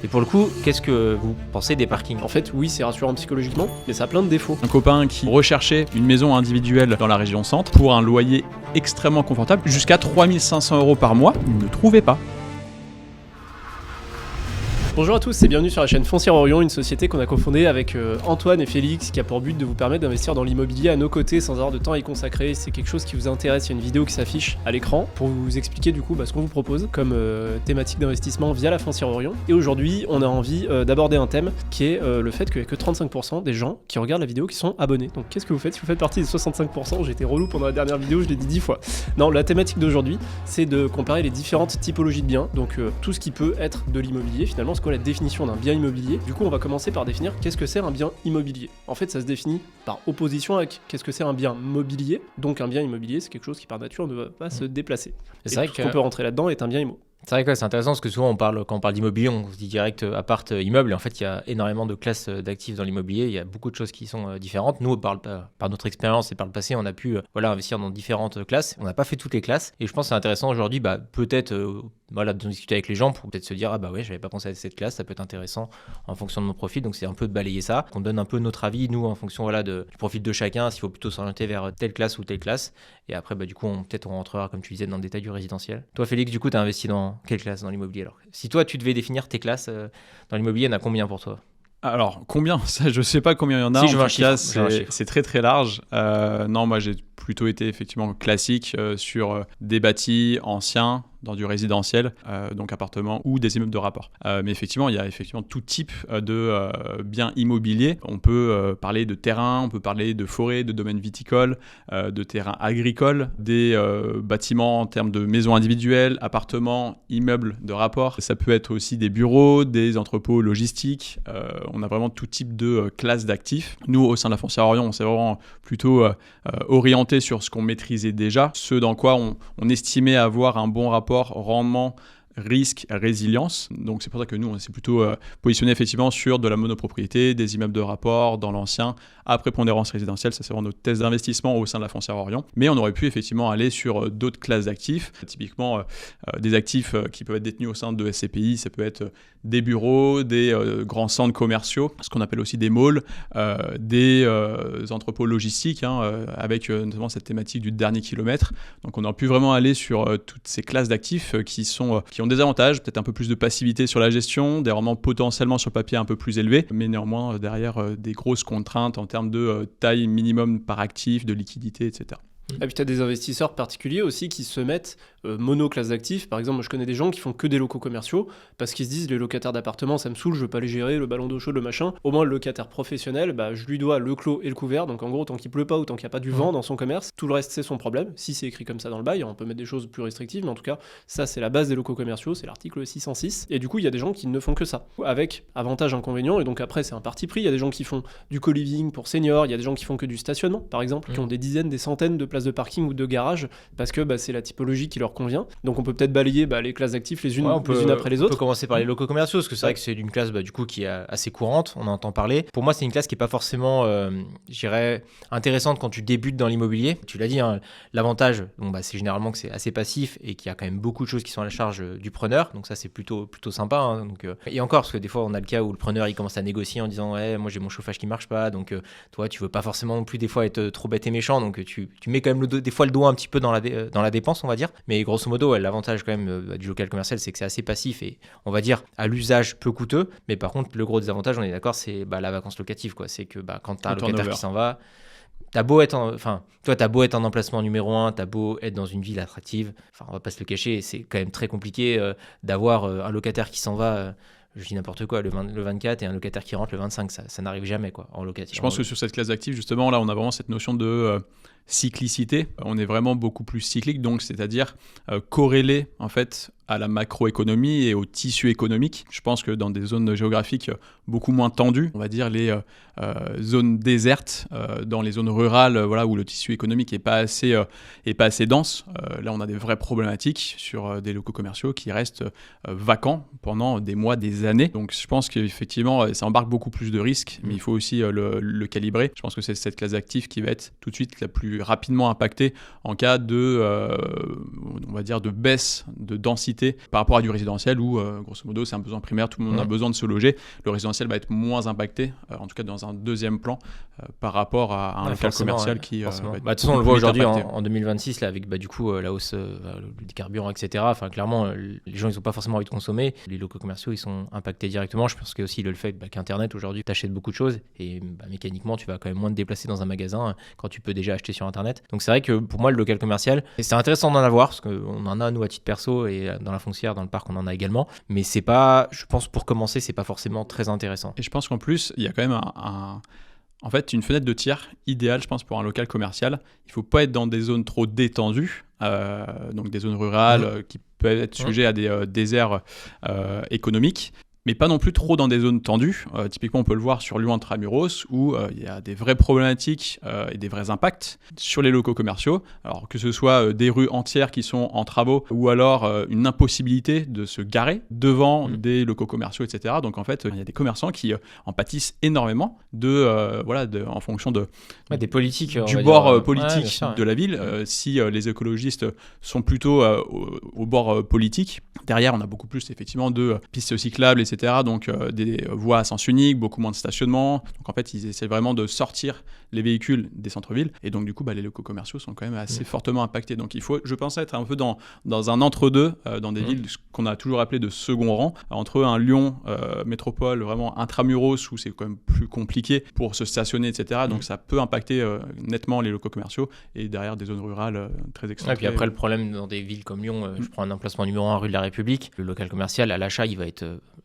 Et pour le coup, qu'est-ce que vous pensez des parkings ? En fait, oui, c'est rassurant psychologiquement, mais ça a plein de défauts. Un copain qui recherchait une maison individuelle dans la région centre pour un loyer extrêmement confortable, jusqu'à 3 500 € par mois, il ne trouvait pas. Bonjour à tous et bienvenue sur la chaîne Foncière Orion, une société qu'on a cofondée avec Antoine et Félix qui a pour but de vous permettre d'investir dans l'immobilier à nos côtés sans avoir de temps à y consacrer. C'est quelque chose qui vous intéresse, il y a une vidéo qui s'affiche à l'écran pour vous expliquer du coup ce qu'on vous propose comme thématique d'investissement via la Foncière Orion. Et aujourd'hui, on a envie d'aborder un thème qui est le fait qu'il n'y a que 35% des gens qui regardent la vidéo qui sont abonnés. Donc qu'est-ce que vous faites si vous faites partie des 65%? J'ai été relou pendant la dernière vidéo, je l'ai dit 10 fois. Non, la thématique d'aujourd'hui, c'est de comparer les différentes typologies de biens, donc tout ce qui peut être de l'immobilier finalement, c'est quoi la définition d'un bien immobilier. Du coup, on va commencer par définir qu'est-ce que c'est un bien immobilier. En fait, ça se définit par opposition avec qu'est-ce que c'est un bien mobilier. Donc un bien immobilier, c'est quelque chose qui par nature ne va pas se déplacer. C'est vrai tout ce qu'on peut rentrer là-dedans est un bien immo. C'est vrai que c'est intéressant parce que souvent quand on parle d'immobilier, on se dit direct appart, immeuble. Et en fait, il y a énormément de classes d'actifs dans l'immobilier. Il y a beaucoup de choses qui sont différentes. Nous, par notre expérience et par le passé, on a pu investir dans différentes classes. On n'a pas fait toutes les classes. Et je pense que c'est intéressant aujourd'hui, peut-être de discuter avec les gens pour peut-être se dire j'avais pas pensé à cette classe, ça peut être intéressant en fonction de mon profil. Donc c'est un peu de balayer ça, qu'on donne un peu notre avis, nous, en fonction du profil de chacun, s'il faut plutôt s'orienter vers telle classe ou telle classe. Et après, du coup, on rentrera, comme tu disais, dans le détail du résidentiel. Toi, Félix, du coup, tu as investi dans quelle classe dans l'immobilier alors ? Si toi, tu devais définir tes classes dans l'immobilier, il y en a combien pour toi ? Alors, combien ? Ça, je sais pas combien il y en a. Si, je veux en un tout cas, chiffre. c'est très très large. Non, moi j'ai plutôt été effectivement classique sur des bâtis anciens dans du résidentiel, donc appartements ou des immeubles de rapport. Mais effectivement, il y a tout type de biens immobiliers. On peut parler de terrain, on peut parler de forêt, de domaines viticoles, de terrains agricoles, des bâtiments en termes de maisons individuelles, appartements, immeubles de rapport. Ça peut être aussi des bureaux, des entrepôts logistiques. On a vraiment tout type de classes d'actifs. Nous, au sein de la Foncière Orion, on s'est vraiment plutôt orienté sur ce qu'on maîtrisait déjà, ce dans quoi on estimait avoir un bon rapport rendement, risque, résilience. Donc c'est pour ça que nous, on s'est plutôt positionné effectivement sur de la monopropriété, des immeubles de rapport dans l'ancien, à prépondérance résidentielle. Ça, c'est vraiment notre thèse d'investissement au sein de la Foncière Orion. Mais on aurait pu effectivement aller sur d'autres classes d'actifs, typiquement des actifs qui peuvent être détenus au sein de SCPI. Ça peut être des bureaux, des grands centres commerciaux, ce qu'on appelle aussi des malls, des entrepôts logistiques, avec notamment cette thématique du dernier kilomètre. Donc on aurait pu vraiment aller sur toutes ces classes d'actifs qui ont des avantages, peut-être un peu plus de passivité sur la gestion, des rendements potentiellement sur le papier un peu plus élevés, mais néanmoins derrière des grosses contraintes en termes de taille minimum par actif, de liquidité, etc. Et puis tu as des investisseurs particuliers aussi qui se mettent mono-classe d'actifs. Par exemple, moi, je connais des gens qui font que des locaux commerciaux parce qu'ils se disent les locataires d'appartements, ça me saoule, je veux pas les gérer, le ballon d'eau chaude, le machin. Au moins, le locataire professionnel, je lui dois le clos et le couvert. Donc en gros, tant qu'il pleut pas ou tant qu'il n'y a pas du vent dans son commerce, tout le reste, c'est son problème. Si c'est écrit comme ça dans le bail, on peut mettre des choses plus restrictives, mais en tout cas, ça, c'est la base des locaux commerciaux, c'est l'article 606. Et du coup, il y a des gens qui ne font que ça, avec avantages, inconvénients. Et donc après, c'est un parti pris. Il y a des gens qui font du co-living pour seniors, il y a des gens qui font que du stationnement, par exemple, qui ont des dizaines, des centaines de places de parking ou de garage parce que c'est la typologie qui leur convient. Donc on peut peut-être balayer les classes d'actifs les unes après les autres. On peut commencer par les locaux commerciaux parce que c'est vrai que c'est une classe du coup qui est assez courante, on en entend parler. Pour moi, c'est une classe qui est pas forcément intéressante quand tu débutes dans l'immobilier. Tu l'as dit, l'avantage c'est généralement que c'est assez passif et qu'il y a quand même beaucoup de choses qui sont à la charge du preneur. Donc ça, c'est plutôt sympa. Et encore, parce que des fois on a le cas où le preneur il commence à négocier en disant moi j'ai mon chauffage qui marche pas, donc toi tu veux pas forcément non plus des fois être trop bête et méchant, donc tu mets quand même des fois le doigt un petit peu dans la dépense, on va dire. Mais grosso modo, l'avantage quand même du local commercial, c'est que c'est assez passif et on va dire à l'usage peu coûteux. Mais par contre, le gros désavantage, on est d'accord, c'est la vacance locative, quoi. C'est que quand t'as un locataire qui s'en va, t'as beau être en emplacement numéro 1, t'as beau être dans une ville attractive, on va pas se le cacher, c'est quand même très compliqué d'avoir un locataire qui s'en va. Je dis n'importe quoi, le 24 et un locataire qui rentre le 25, ça n'arrive jamais en locatif. Je pense que sur cette classe d'actifs, justement, là, on a vraiment cette notion de cyclicité. On est vraiment beaucoup plus cyclique, donc c'est-à-dire corrélé en fait à la macroéconomie et au tissu économique. Je pense que dans des zones géographiques beaucoup moins tendues, on va dire les zones désertes, dans les zones rurales, où le tissu économique est pas assez dense. Là, on a des vraies problématiques sur des locaux commerciaux qui restent vacants pendant des mois, des années. Donc, je pense qu'effectivement, ça embarque beaucoup plus de risques, mais il faut aussi le calibrer. Je pense que c'est cette classe d'actifs qui va être tout de suite la plus plus rapidement impacté en cas de, on va dire, de baisse de densité par rapport à du résidentiel où, grosso modo, c'est un besoin primaire, tout le monde a besoin de se loger. Le résidentiel va être moins impacté, en tout cas dans un deuxième plan, par rapport à un local commercial qui... de toute façon, on le voit aujourd'hui en 2026, là, avec du coup la hausse des carburants, etc. Enfin, clairement, les gens, ils n'ont pas forcément envie de consommer. Les locaux commerciaux, ils sont impactés directement. Je pense que aussi le fait qu'Internet, aujourd'hui, t'achètes beaucoup de choses et mécaniquement, tu vas quand même moins te déplacer dans un magasin quand tu peux déjà acheter sur Internet. Donc c'est vrai que pour moi, le local commercial, c'est intéressant d'en avoir parce qu'on en a, nous, à titre perso, et dans la foncière, dans le parc, on en a également. Mais c'est pas, je pense, pour commencer, c'est pas forcément très intéressant. Et je pense qu'en plus, il y a quand même en fait, une fenêtre de tir idéale, je pense, pour un local commercial. Il ne faut pas être dans des zones trop détendues, donc des zones rurales qui peuvent être sujets à des déserts économiques, mais pas non plus trop dans des zones tendues. Typiquement, on peut le voir sur Lyon Intramuros, où il y a des vraies problématiques et des vrais impacts sur les locaux commerciaux. Alors que ce soit des rues entières qui sont en travaux, ou alors une impossibilité de se garer devant des locaux commerciaux, etc. Donc en fait, il y a des commerçants qui en pâtissent énormément en fonction des politiques, du bord politique de la ville. Si les écologistes sont plutôt au bord politique, derrière, on a beaucoup plus effectivement de pistes cyclables, etc. Donc des voies à sens unique, beaucoup moins de stationnement. Donc en fait, ils essaient vraiment de sortir les véhicules des centres-villes. Et donc du coup, les locaux commerciaux sont quand même assez fortement impactés. Donc il faut, je pense, être un peu dans un entre-deux, dans des villes qu'on a toujours appelées de second rang, entre un Lyon métropole vraiment intramuros où c'est quand même plus compliqué pour se stationner, etc. Donc ça peut impacter nettement les locaux commerciaux, et derrière des zones rurales très excentrées. Et puis après, le problème dans des villes comme Lyon, je prends un emplacement numéro 1 rue de la République, le local commercial à l'achat,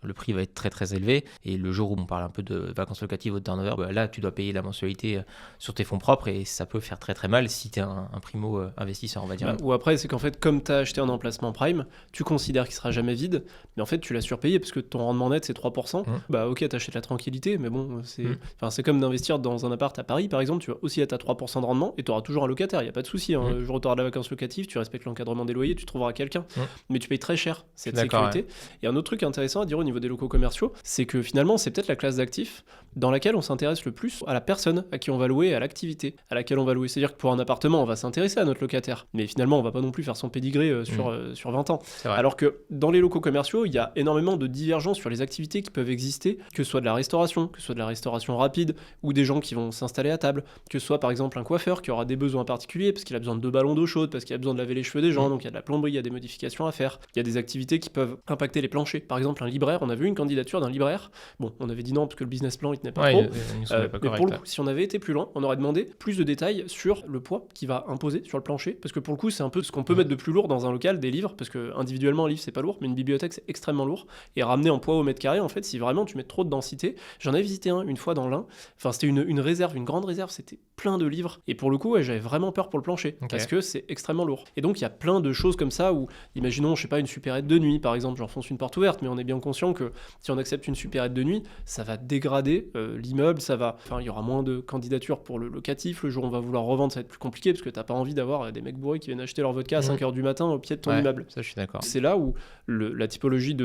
le prix va être très très élevé, et le jour où on parle un peu de vacances locatives ou de turnover, là tu dois payer la mensualité sur tes fonds propres, et ça peut faire très très mal si tu es un primo investisseur, on va dire. Ou après, c'est qu'en fait, comme tu as acheté un emplacement prime, tu considères qu'il sera jamais vide, mais en fait tu l'as surpayé parce que ton rendement net c'est 3%. Ok, t'achètes la tranquillité, mais bon, c'est comme d'investir dans un appart à Paris par exemple, tu vas aussi être à 3% de rendement et tu auras toujours un locataire, il n'y a pas de souci. Le jour où tu auras de la vacance locative, tu respectes l'encadrement des loyers, tu trouveras quelqu'un, mais tu payes très cher cette sécurité. Et un autre truc intéressant à dire au niveau des locaux commerciaux, c'est que finalement c'est peut-être la classe d'actifs dans laquelle on s'intéresse le plus à la personne à qui on va louer, à l'activité à laquelle on va louer. C'est-à-dire que pour un appartement, on va s'intéresser à notre locataire, mais finalement on va pas non plus faire son pédigré sur 20 ans. Alors que dans les locaux commerciaux, il y a énormément de divergences sur les activités qui peuvent exister, que ce soit de la restauration, que ce soit de la restauration rapide, ou des gens qui vont s'installer à table, que ce soit par exemple un coiffeur qui aura des besoins particuliers parce qu'il a besoin de 2 ballons d'eau chaude, parce qu'il a besoin de laver les cheveux des gens, donc il y a de la plomberie, il y a des modifications à faire. Il y a des activités qui peuvent impacter les planchers. Par exemple, un libraire, on a vu une candidature d'un libraire. Bon, on avait dit non parce que le business plan il tenait pas trop. Mais pour le coup, si on avait été plus loin, on aurait demandé plus de détails sur le poids qu'il va imposer sur le plancher, parce que pour le coup, c'est un peu ce qu'on peut mettre de plus lourd dans un local, des livres, parce que individuellement un livre c'est pas lourd, mais une bibliothèque c'est extrêmement lourd, et ramener en poids au mètre carré, en fait, si vraiment tu mets trop de densité. J'en avais visité une fois dans l'Ain, enfin c'était une réserve, une grande réserve, c'était plein de livres, et pour le coup, j'avais vraiment peur pour le plancher, parce que c'est extrêmement lourd. Et donc il y a plein de choses comme ça où, imaginons, je sais pas, une supérette de nuit par exemple, j'enfonce une porte ouverte, mais on est bien conscient que si on accepte une supérette de nuit, ça va dégrader l'immeuble, il y aura moins de candidatures pour le locatif, le jour où on va vouloir revendre, ça va être plus compliqué, parce que t'as pas envie d'avoir des mecs bourrés qui viennent acheter leur vodka à 5h du matin au pied de ton immeuble. Ça, je suis d'accord. C'est là où la typologie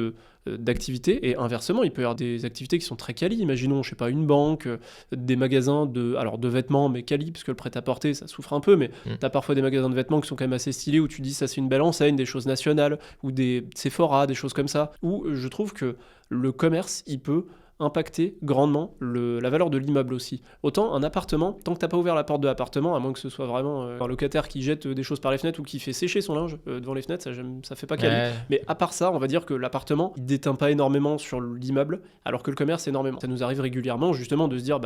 d'activités, et inversement, il peut y avoir des activités qui sont très quali, imaginons, je sais pas, une banque, des magasins de vêtements, mais quali, parce que le prêt-à-porter, ça souffre un peu, mais t'as parfois des magasins de vêtements qui sont quand même assez stylés, où tu dis ça c'est une belle enseigne, des choses nationales, ou des Sephora, des choses comme ça, où je trouve que le commerce, il peut impacter grandement la valeur de l'immeuble aussi. Autant un appartement, tant que t'as pas ouvert la porte de l'appartement, à moins que ce soit vraiment un locataire qui jette des choses par les fenêtres ou qui fait sécher son linge devant les fenêtres, ça fait pas quali. Mais à part ça, on va dire que l'appartement, il déteint pas énormément sur l'immeuble, alors que le commerce énormément. Ça nous arrive régulièrement justement de se dire,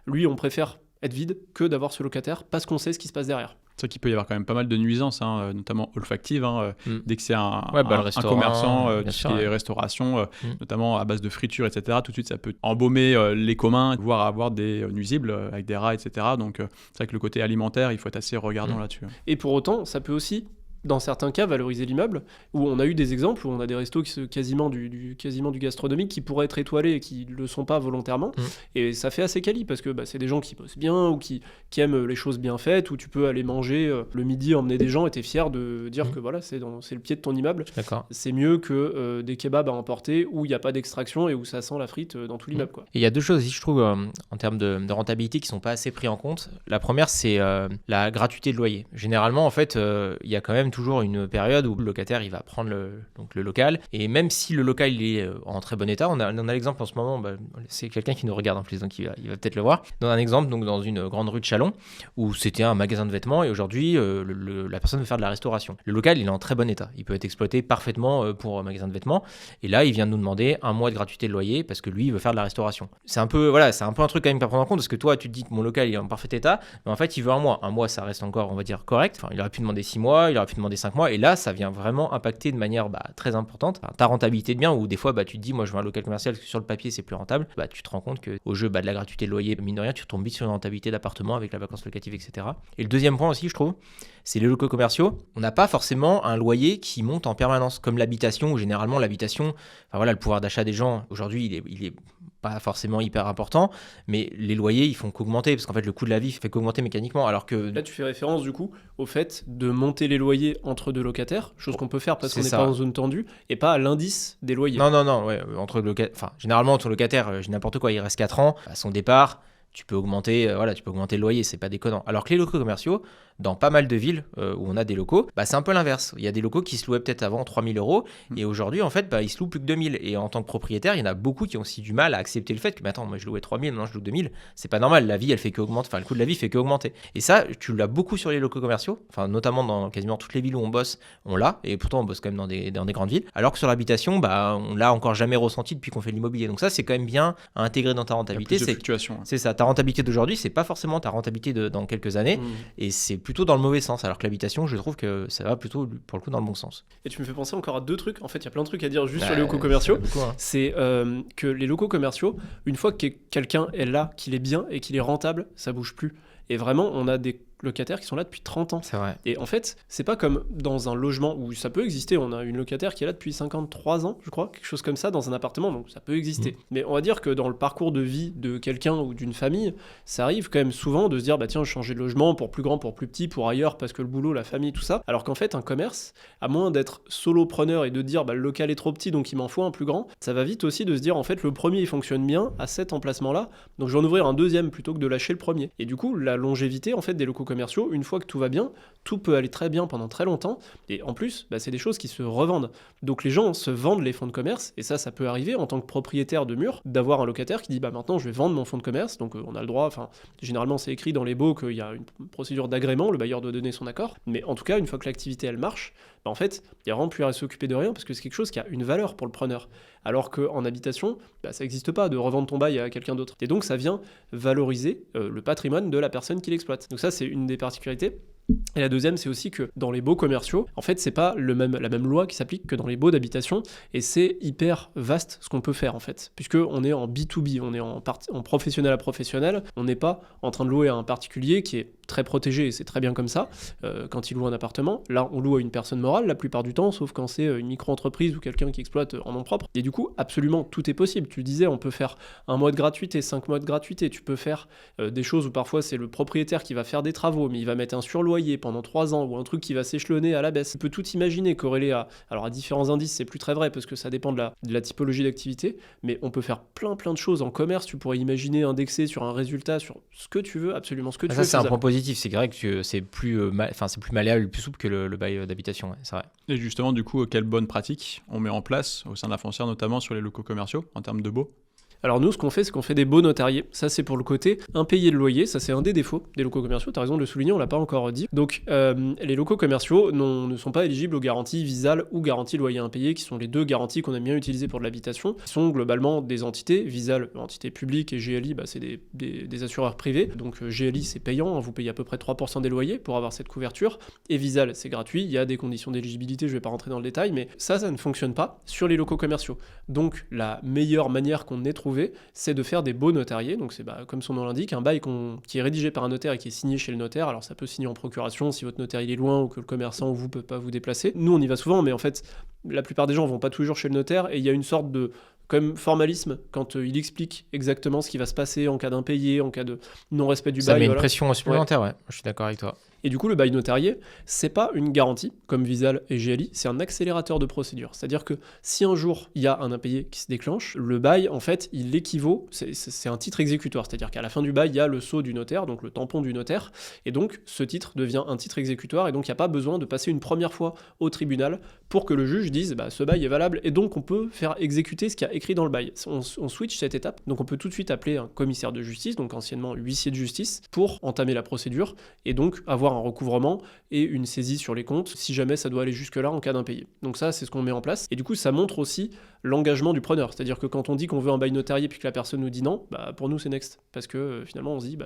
lui on préfère être vide que d'avoir ce locataire parce qu'on sait ce qui se passe derrière. C'est vrai qu'il peut y avoir quand même pas mal de nuisances, notamment olfactives. Dès que c'est un commerçant qui est restauration, notamment à base de friture, etc., tout de suite ça peut embaumer les communs, voire avoir des nuisibles avec des rats, etc. Donc c'est vrai que le côté alimentaire, il faut être assez regardant là-dessus. Et pour autant, ça peut aussi dans certains cas, valoriser l'immeuble, où on a eu des exemples, où on a des restos quasiment du gastronomique qui pourraient être étoilés et qui ne le sont pas volontairement. Et ça fait assez quali, parce que c'est des gens qui bossent bien, ou qui aiment les choses bien faites, où tu peux aller manger le midi, emmener des gens, et t'es fier de dire que voilà, c'est le pied de ton immeuble. D'accord. C'est mieux que des kebabs à emporter, où il n'y a pas d'extraction, et où ça sent la frite dans tout l'immeuble, quoi. Et il y a deux choses aussi, je trouve, en termes de rentabilité qui sont pas assez pris en compte. La première, c'est la gratuité de loyer. Généralement, en fait, il y a quand même toujours une période où le locataire il va prendre le local, et même si le local il est en très bon état, on a l'exemple en ce moment, c'est quelqu'un qui nous regarde en plus, donc il va peut-être le voir. Dans un exemple, donc dans une grande rue de Châlons, où c'était un magasin de vêtements, et aujourd'hui la personne veut faire de la restauration. Le local il est en très bon état, il peut être exploité parfaitement pour un magasin de vêtements, et là il vient de nous demander 1 mois de gratuité de loyer parce que lui il veut faire de la restauration. C'est un peu un truc quand même à prendre en compte, parce que toi tu te dis que mon local il est en parfait état, mais en fait il veut 1 mois. 1 mois ça reste encore, on va dire, correct. Enfin, il aurait pu demander 6 mois, il aurait pu demander 5 mois, et là ça vient vraiment impacter de manière très importante ta rentabilité de bien, où des fois tu te dis moi je veux un local commercial parce que sur le papier c'est plus rentable, tu te rends compte que au jeu de la gratuité de loyer, mine de rien tu tombes vite sur une rentabilité d'appartement avec la vacance locative, etc. Et le deuxième point aussi, je trouve, c'est les locaux commerciaux. On n'a pas forcément un loyer qui monte en permanence comme l'habitation, où généralement l'habitation, le pouvoir d'achat des gens aujourd'hui il est pas forcément hyper important, mais les loyers ils font qu'augmenter, parce qu'en fait le coût de la vie fait qu'augmenter mécaniquement, alors que... Là tu fais référence du coup au fait de monter les loyers entre deux locataires, chose qu'on peut faire parce qu'on n'est pas en zone tendue, et pas à l'indice des loyers. Non, ouais, généralement entre locataires, j'ai n'importe quoi, il reste 4 ans, à son départ, tu peux augmenter le loyer, c'est pas déconnant. Alors que les locaux commerciaux, dans pas mal de villes où on a des locaux, c'est un peu l'inverse. Il y a des locaux qui se louaient peut-être avant 3 000 euros, et aujourd'hui, en fait, ils se louent plus que 2 000. Et en tant que propriétaire, il y en a beaucoup qui ont aussi du mal à accepter le fait que, attends, moi je louais 3 000, maintenant je loue 2 000. C'est pas normal, la vie, elle fait qu'augmenter, le coût de la vie fait qu'augmenter. Et ça, tu l'as beaucoup sur les locaux commerciaux, notamment dans quasiment toutes les villes où on bosse, on l'a, et pourtant on bosse quand même dans des grandes villes. Alors que sur l'habitation, on l'a encore jamais ressenti depuis qu'on fait de l'immobilier. Donc ça, c'est quand même bien à intégrer dans ta rentabilité. Il y a plus de fluctuations. C'est ça, ta rentabilité d'aujourd'hui, c'est pas forcément ta rentabilité dans quelques années, et c'est plutôt dans le mauvais sens. Alors que l'habitation, je trouve que ça va plutôt, pour le coup, dans le bon sens. Et tu me fais penser encore à 2 trucs. En fait, il y a plein de trucs à dire juste sur les locaux commerciaux. C'est que les locaux commerciaux, une fois que quelqu'un est là, qu'il est bien et qu'il est rentable, ça bouge plus. Et vraiment, on a des locataires qui sont là depuis 30 ans. C'est vrai. Et en fait, c'est pas comme dans un logement où ça peut exister. On a une locataire qui est là depuis 53 ans, je crois, quelque chose comme ça, dans un appartement, donc ça peut exister. Mais on va dire que dans le parcours de vie de quelqu'un ou d'une famille, ça arrive quand même souvent de se dire, tiens, je changeais de logement pour plus grand, pour plus petit, pour ailleurs, parce que le boulot, la famille, tout ça. Alors qu'en fait, un commerce, à moins d'être solopreneur et de dire, le local est trop petit, donc il m'en faut un plus grand, ça va vite aussi de se dire, en fait, le premier, il fonctionne bien à cet emplacement-là, donc je vais en ouvrir un deuxième plutôt que de lâcher le premier. Et du coup, la longévité, en fait, des locaux commerciaux, une fois que tout va bien, tout peut aller très bien pendant très longtemps, et en plus, c'est des choses qui se revendent. Donc les gens se vendent les fonds de commerce, et ça peut arriver en tant que propriétaire de mur, d'avoir un locataire qui dit, maintenant je vais vendre mon fonds de commerce, donc on a le droit, généralement c'est écrit dans les baux qu'il y a une procédure d'agrément, le bailleur doit donner son accord, mais en tout cas, une fois que l'activité elle marche, en fait, il n'y a vraiment plus à s'occuper de rien, parce que c'est quelque chose qui a une valeur pour le preneur. Alors qu'en habitation, ça n'existe pas de revendre ton bail à quelqu'un d'autre. Et donc ça vient valoriser le patrimoine de la personne qui l'exploite. Donc ça, c'est une des particularités. Et la deuxième, c'est aussi que dans les baux commerciaux, en fait, c'est pas la même loi qui s'applique que dans les baux d'habitation, et c'est hyper vaste ce qu'on peut faire en fait, puisque on est en B2B, on est en professionnel à professionnel, on n'est pas en train de louer à un particulier qui est très protégé, et c'est très bien comme ça, quand il loue un appartement. Là, on loue à une personne morale la plupart du temps, sauf quand c'est une micro-entreprise ou quelqu'un qui exploite en nom propre. Et du coup, absolument tout est possible. Tu le disais, on peut faire 1 mois de gratuité, 5 mois de gratuité, tu peux faire des choses où parfois c'est le propriétaire qui va faire des travaux, mais il va mettre un surloyer pendant 3 ans, ou un truc qui va s'échelonner à la baisse. Tu peux tout imaginer corrélé à différents indices, c'est plus très vrai parce que ça dépend de la typologie d'activité, mais on peut faire plein de choses en commerce. Tu pourrais imaginer indexer sur un résultat, sur ce que tu veux, absolument ce que tu veux. Ça, c'est un point positif, c'est vrai que c'est plus malléable, plus souple que le bail d'habitation, c'est vrai. Et justement, du coup, quelles bonnes pratiques on met en place au sein de la foncière, notamment sur les locaux commerciaux, en termes de baux ? Alors nous, ce qu'on fait, c'est qu'on fait des baux notariés. Ça, c'est pour le côté impayé de loyer. Ça, c'est un des défauts des locaux commerciaux. T'as raison de le souligner, on l'a pas encore dit. Donc, les locaux commerciaux ne sont pas éligibles aux garanties Visale ou garantie loyer impayé, qui sont les 2 garanties qu'on aime bien utiliser pour de l'habitation. Qui sont globalement des entités. Visale, entité publique, et GLI, c'est des assureurs privés. Donc GLI, c'est payant. Vous payez à peu près 3% des loyers pour avoir cette couverture. Et Visale, c'est gratuit. Il y a des conditions d'éligibilité, je vais pas rentrer dans le détail, mais ça ne fonctionne pas sur les locaux commerciaux. Donc, la meilleure manière qu'on ait trouvé trouver, c'est de faire des baux notariés. Donc c'est comme son nom l'indique, un bail qui est rédigé par un notaire et qui est signé chez le notaire. Alors ça peut signer en procuration si votre notaire il est loin ou que le commerçant ou vous ne peut pas vous déplacer. Nous on y va souvent, mais en fait la plupart des gens vont pas toujours chez le notaire et il y a une sorte de comme formalisme quand il explique exactement ce qui va se passer en cas d'impayé, en cas de non-respect du bail. Ça met une pression supplémentaire, ouais. Je suis d'accord avec toi. Et du coup, le bail notarié, c'est pas une garantie, comme Visal et GLI, c'est un accélérateur de procédure. C'est-à-dire que si un jour, il y a un impayé qui se déclenche, le bail, en fait, il équivaut, c'est un titre exécutoire. C'est-à-dire qu'à la fin du bail, il y a le sceau du notaire, donc le tampon du notaire, et donc ce titre devient un titre exécutoire, et donc il n'y a pas besoin de passer une première fois au tribunal pour que le juge dise ce bail est valable, et donc on peut faire exécuter ce qu'il y a écrit dans le bail. On switch cette étape, donc on peut tout de suite appeler un commissaire de justice, donc anciennement huissier de justice, pour entamer la procédure, et donc avoir un recouvrement et une saisie sur les comptes si jamais ça doit aller jusque-là en cas d'impayé. Donc ça, c'est ce qu'on met en place. Et du coup, ça montre aussi l'engagement du preneur. C'est-à-dire que quand on dit qu'on veut un bail notarié puis que la personne nous dit non, pour nous, c'est next. Parce que finalement, on se dit,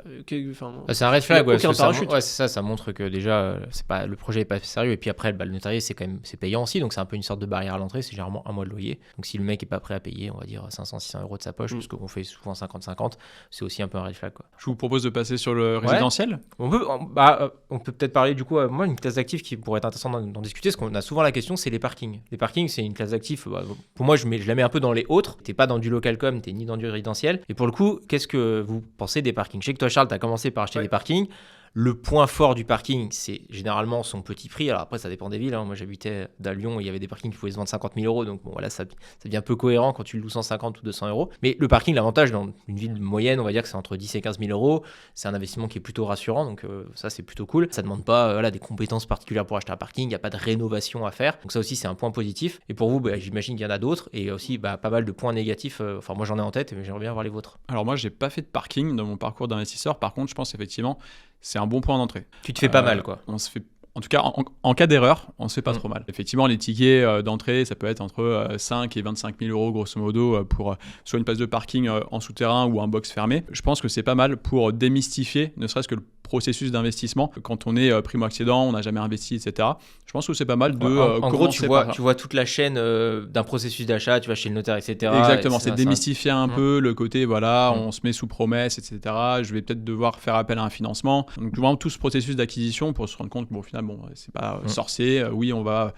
c'est un red flag, ouais. Aucun parachute. C'est ça, ça montre que déjà, le projet n'est pas sérieux. Et puis après, le notarié, c'est payant aussi. Donc c'est un peu une sorte de barrière à l'entrée. C'est généralement un mois de loyer. Donc si le mec n'est pas prêt à payer, on va dire 500-600 euros de sa poche, parce qu'on fait souvent 50-50, c'est aussi un peu un red flag, quoi. Je vous propose de passer sur le résidentiel. On peut peut-être parler du coup, moi, une classe d'actifs qui pourrait être intéressante d'en discuter, parce qu'on a souvent la question, c'est les parkings. Les parkings, c'est une classe d'actifs, pour moi, je la mets un peu dans les autres. T'es pas dans du local com, t'es ni dans du résidentiel. Et pour le coup, qu'est-ce que vous pensez des parkings ? Je sais que toi, Charles, t'as commencé par acheter des parkings. Le point fort du parking, c'est généralement son petit prix. Alors après, ça dépend des villes. Moi, j'habitais à Lyon, il y avait des parkings qui pouvaient se vendre 50 000 euros. Donc bon, voilà, ça devient un peu cohérent quand tu le loues 150 ou 200 euros. Mais le parking, l'avantage dans une ville moyenne, on va dire que c'est entre 10 et 15 000 euros. C'est un investissement qui est plutôt rassurant. Donc ça, c'est plutôt cool. Ça ne demande pas des compétences particulières pour acheter un parking. Il n'y a pas de rénovation à faire. Donc ça aussi, c'est un point positif. Et pour vous, j'imagine qu'il y en a d'autres. Et aussi, pas mal de points négatifs. Enfin, moi, j'en ai en tête, mais j'aimerais bien voir les vôtres. Alors moi, j'ai pas fait de parking dans mon parcours d'investisseur. Par contre, je pense effectivement c'est un bon point d'entrée. Tu te fais pas mal, quoi. On se fait, en tout cas, en cas d'erreur, on se fait pas trop mal. Effectivement, les tickets d'entrée, ça peut être entre 5 et 25 000 euros, grosso modo, pour soit une place de parking en souterrain ou un box fermé. Je pense que c'est pas mal pour démystifier, ne serait-ce que le processus d'investissement. Quand on est primo-accédant, on n'a jamais investi, etc. Je pense que c'est pas mal de en gros, tu vois par... toute la chaîne d'un processus d'achat, tu vas chez le notaire, etc. Exactement, c'est démystifier un peu le côté, on se met sous promesse, etc. Je vais peut-être devoir faire appel à un financement. Donc vraiment tout ce processus d'acquisition pour se rendre compte qu'au final, c'est pas sorcier. Oui, on va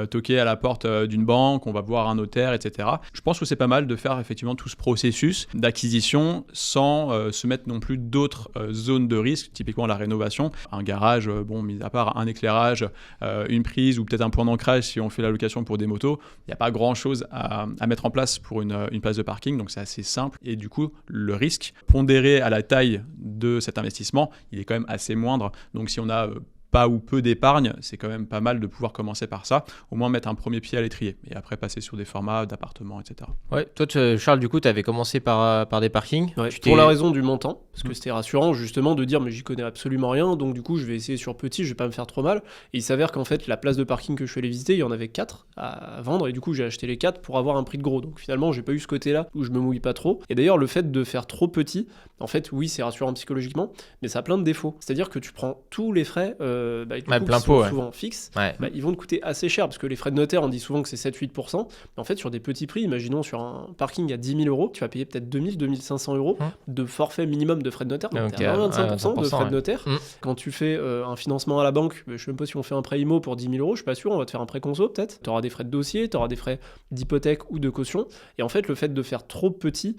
toquer à la porte d'une banque, on va voir un notaire, etc. Je pense que c'est pas mal de faire effectivement tout ce processus d'acquisition sans se mettre non plus d'autres zones de risque, typiquement la rénovation. Un garage, mis à part un éclairage, une prise ou peut-être un point d'ancrage si on fait la location pour des motos, il n'y a pas grand-chose à mettre en place pour une place de parking, donc c'est assez simple. Et du coup, le risque pondéré à la taille de cet investissement, il est quand même assez moindre. Donc si on a pas ou peu d'épargne, c'est quand même pas mal de pouvoir commencer par ça, au moins mettre un premier pied à l'étrier et après passer sur des formats d'appartements, etc. Ouais, toi, Charles, du coup, tu avais commencé par des parkings. Ouais, pour la raison du montant, parce que c'était rassurant justement de dire mais j'y connais absolument rien, donc du coup je vais essayer sur petit, je vais pas me faire trop mal. Et il s'avère qu'en fait la place de parking que je suis allé visiter, il y en avait 4 à vendre et du coup j'ai acheté les 4 pour avoir un prix de gros. Donc finalement j'ai pas eu ce côté-là où je me mouille pas trop. Et d'ailleurs le fait de faire trop petit, en fait oui c'est rassurant psychologiquement, mais ça a plein de défauts. C'est-à-dire que tu prends tous les frais plein qui pot, sont souvent fixes, ouais. Ils vont te coûter assez cher parce que les frais de notaire on dit souvent que c'est 7-8%, mais en fait sur des petits prix, imaginons sur un parking à 10 000 euros, tu vas payer peut-être 2 500 euros de forfait minimum de frais de notaire, donc t'es à 25% de frais de notaire. Quand tu fais un financement à la banque, je sais même pas si on fait un prêt IMO pour 10 000 euros, je suis pas sûr, on va te faire un prêt conso peut-être, tu auras des frais de dossier, tu auras des frais d'hypothèque ou de caution, et en fait le fait de faire trop petit,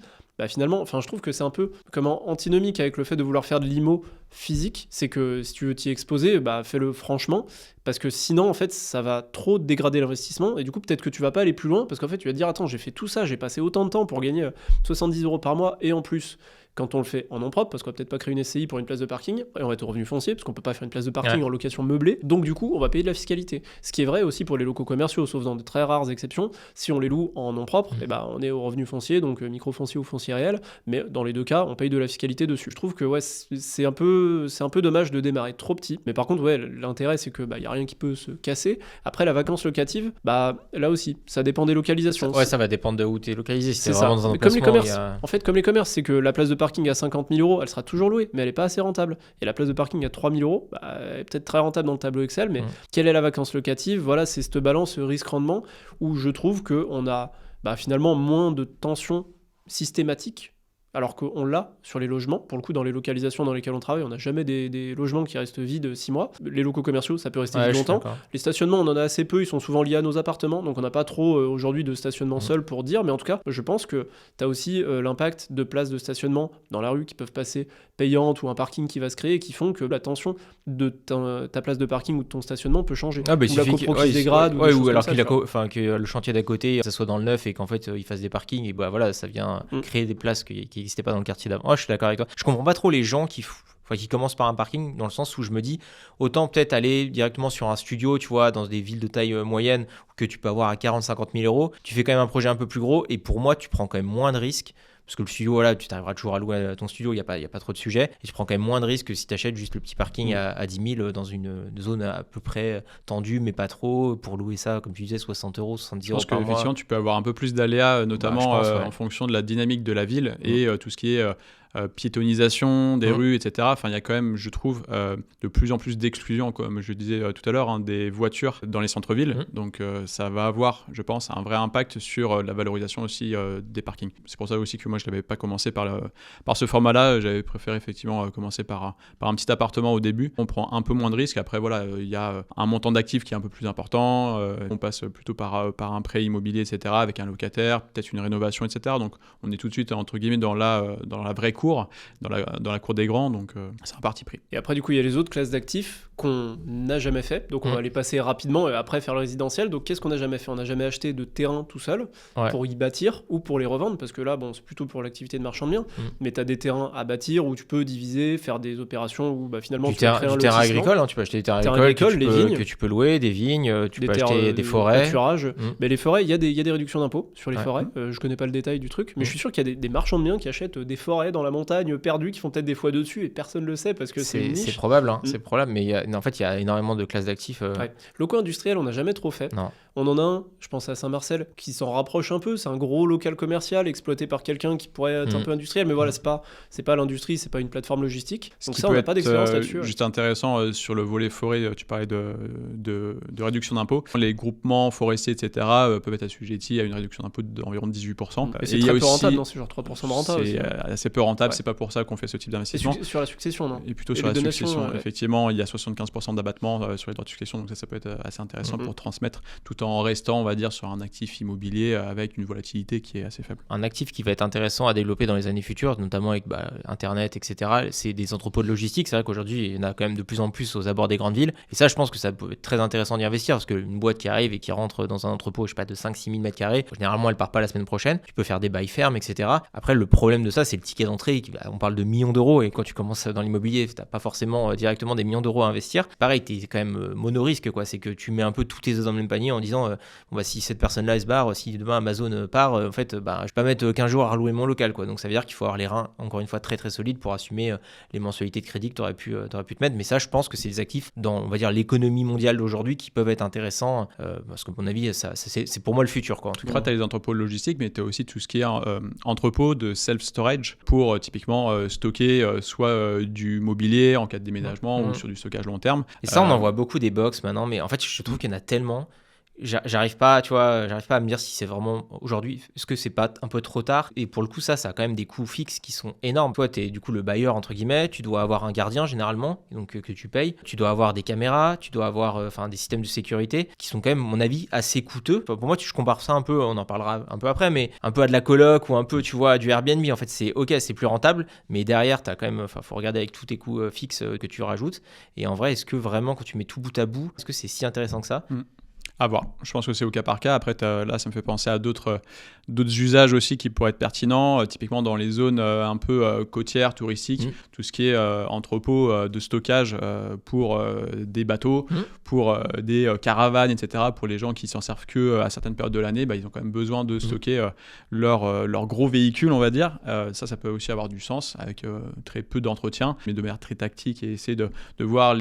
finalement, je trouve que c'est un peu comme antinomique avec le fait de vouloir faire de l'IMO physique, c'est que si tu veux t'y exposer, fais-le franchement, parce que sinon, en fait, ça va trop dégrader l'investissement, et du coup, peut-être que tu vas pas aller plus loin, parce qu'en fait, tu vas te dire, attends, j'ai fait tout ça, j'ai passé autant de temps pour gagner 70 euros par mois, et en plus, quand on le fait en nom propre, parce qu'on va peut-être pas créer une SCI pour une place de parking, et on va être au revenu foncier, parce qu'on peut pas faire une place de parking en location meublée, donc du coup, on va payer de la fiscalité. Ce qui est vrai aussi pour les locaux commerciaux, sauf dans de très rares exceptions, si on les loue en nom propre, on est au revenu foncier, donc micro-foncier ou foncier réel, mais dans les deux cas, on paye de la fiscalité dessus. Je trouve que c'est un peu dommage de démarrer trop petit, mais par contre, l'intérêt, c'est que y a rien qui peut se casser. Après, la vacance locative, là aussi, ça dépend des localisations. Ça va dépendre de où tu es localisé. C'est vraiment dans un comme les commerces. En fait, comme les commerces, c'est que la place de parking à 50 000 euros, elle sera toujours louée, mais elle n'est pas assez rentable. Et la place de parking à 3 000 euros, elle est peut-être très rentable dans le tableau Excel, mais quelle est la vacance locative ? Voilà, c'est cette balance risque-rendement où je trouve qu'on a finalement moins de tension systématique, alors qu'on l'a sur les logements. Pour le coup, dans les localisations dans lesquelles on travaille, on n'a jamais des logements qui restent vides 6 mois. Les locaux commerciaux, ça peut rester vide longtemps. Les stationnements, on en a assez peu, ils sont souvent liés à nos appartements, donc on n'a pas trop aujourd'hui de stationnement seul pour dire, mais en tout cas, je pense que tu as aussi l'impact de places de stationnement dans la rue qui peuvent passer payantes ou un parking qui va se créer, qui font que la tension de ta place de parking ou de ton stationnement peut changer. Ou la copro qui se dégrade, ou alors que le chantier d'à côté, ça soit dans le neuf et qu'en fait ils fassent des parkings, et bah voilà, ça vient créer des places qui n'existaient pas dans le quartier d'avant. Je suis d'accord avec toi. Je comprends pas trop les gens qui commencent par un parking, dans le sens où je me dis autant peut-être aller directement sur un studio, tu vois, dans des villes de taille moyenne que tu peux avoir à 40-50 000 euros. Tu fais quand même un projet un peu plus gros, et pour moi tu prends quand même moins de risques. Parce que le studio, voilà, tu t'arriveras toujours à louer ton studio, il n'y a pas trop de sujets. Et tu prends quand même moins de risques que si tu achètes juste le petit parking à 10 000 dans une zone à peu près tendue, mais pas trop. Pour louer ça, comme tu disais, 60 euros, 70 euros par mois. Effectivement, tu peux avoir un peu plus d'aléas, notamment en fonction de la dynamique de la ville et tout ce qui est piétonisation des rues, etc. Enfin, il y a quand même, je trouve, de plus en plus d'exclusion, comme je disais tout à l'heure, des voitures dans les centres-villes. Donc, ça va avoir, je pense, un vrai impact sur la valorisation aussi des parkings. C'est pour ça aussi que moi, je ne l'avais pas commencé par ce format-là. J'avais préféré effectivement commencer par un petit appartement au début. On prend un peu moins de risques. Après, voilà, il y a un montant d'actifs qui est un peu plus important. On passe plutôt par un prêt immobilier, etc., avec un locataire, peut-être une rénovation, etc. Donc, on est tout de suite, entre guillemets, dans la vraie cour, dans la cour des grands, donc c'est un parti pris. Et après, du coup, il y a les autres classes d'actifs qu'on n'a jamais fait, donc on va les passer rapidement et après faire le résidentiel. Donc qu'est-ce qu'on n'a jamais fait ? On n'a jamais acheté de terrain tout seul pour y bâtir ou pour les revendre, parce que là, bon, c'est plutôt pour l'activité de marchand de biens, mais tu as des terrains à bâtir où tu peux diviser, faire des opérations où finalement tu peux créer un terrain agricole, tu peux acheter des terrains agricoles, les vignes que tu peux louer, des vignes, tu peux acheter des forêts. Mais les forêts, il y a des réductions d'impôts sur les forêts. Je connais pas le détail du truc, mais je suis sûr qu'il y a des marchands de biens qui achètent des forêts dans la montagne perdues, qui font peut-être des fois dessus et personne le sait parce que c'est une niche. C'est probable, c'est probable, mais en fait il y a énormément de classes d'actifs. Locaux industriels, on n'a jamais trop fait. Non. On en a un, je pense à Saint-Marcel, qui s'en rapproche un peu. C'est un gros local commercial exploité par quelqu'un qui pourrait être un peu industriel, mais voilà, c'est pas l'industrie, c'est pas une plateforme logistique. Donc ça, on n'a pas d'expérience là-dessus. Juste intéressant sur le volet forêt, tu parlais de réduction d'impôts. Les groupements forestiers, etc., peuvent être assujettis à une réduction d'impôts d'environ 18%. Et c'est très peu rentable, non ? C'est genre 3% de rentable aussi. C'est assez peu rentable, c'est pas pour ça qu'on fait ce type d'investissement. Sur la succession, non ? Et plutôt sur la succession. Effectivement, il y a 75% d'abattement sur les droits de succession, donc ça peut être assez intéressant pour transmettre, tout en restant, on va dire, sur un actif immobilier avec une volatilité qui est assez faible. Un actif qui va être intéressant à développer dans les années futures, notamment avec Internet, etc., c'est des entrepôts de logistique. C'est vrai qu'aujourd'hui, il y en a quand même de plus en plus aux abords des grandes villes. Et ça, je pense que ça peut être très intéressant d'y investir, parce qu'une boîte qui arrive et qui rentre dans un entrepôt, je sais pas, de 5-6 000 m², généralement, elle part pas la semaine prochaine. Tu peux faire des bails fermes, etc. Après, le problème de ça, c'est le ticket d'entrée. On parle de millions d'euros, et quand tu commences dans l'immobilier, tu n'as pas forcément directement des millions d'euros à investir. Pareil, tu es quand même monorisque, quoi. C'est que tu mets un peu tous tes œufs dans le même panier en disant si cette personne-là elle se barre, si demain Amazon part, en fait, je vais pas mettre 15 jours à louer mon local, quoi. Donc ça veut dire qu'il faut avoir les reins, encore une fois, très très solides pour assumer les mensualités de crédit que tu aurais pu te mettre. Mais ça, je pense que c'est des actifs dans, on va dire, l'économie mondiale d'aujourd'hui qui peuvent être intéressants, parce qu'à mon avis, c'est pour moi le futur, quoi. En tout cas, tu as les entrepôts logistiques, mais tu as aussi tout ce qui est entrepôt de self-storage pour typiquement stocker soit du mobilier en cas de déménagement ou sur du stockage long terme. Et ça, on en voit beaucoup des box maintenant, mais en fait, je trouve qu'il y en a tellement. J'arrive pas à me dire si c'est vraiment aujourd'hui, est-ce que c'est pas un peu trop tard? Et pour le coup, ça a quand même des coûts fixes qui sont énormes. Toi, t'es du coup le bailleur, entre guillemets, tu dois avoir un gardien généralement, donc que tu payes, tu dois avoir des caméras, tu dois avoir des systèmes de sécurité qui sont quand même, à mon avis, assez coûteux. Pour moi, je compare ça un peu, on en parlera un peu après, mais un peu à de la coloc ou un peu, tu vois, du Airbnb. En fait, c'est plus rentable, mais derrière, t'as quand même, faut regarder avec tous tes coûts fixes que tu rajoutes. Et en vrai, est-ce que vraiment, quand tu mets tout bout à bout, est-ce que c'est si intéressant que ça? À voir. Je pense que c'est au cas par cas. Après, là, ça me fait penser à d'autres usages aussi qui pourraient être pertinents. Typiquement dans les zones un peu côtières, touristiques, tout ce qui est entrepôt de stockage pour des bateaux, pour des caravanes, etc. Pour les gens qui s'en servent que à certaines périodes de l'année, ils ont quand même besoin de stocker leur gros véhicule, on va dire. Ça peut aussi avoir du sens avec très peu d'entretien, mais de manière très tactique, et essayer de voir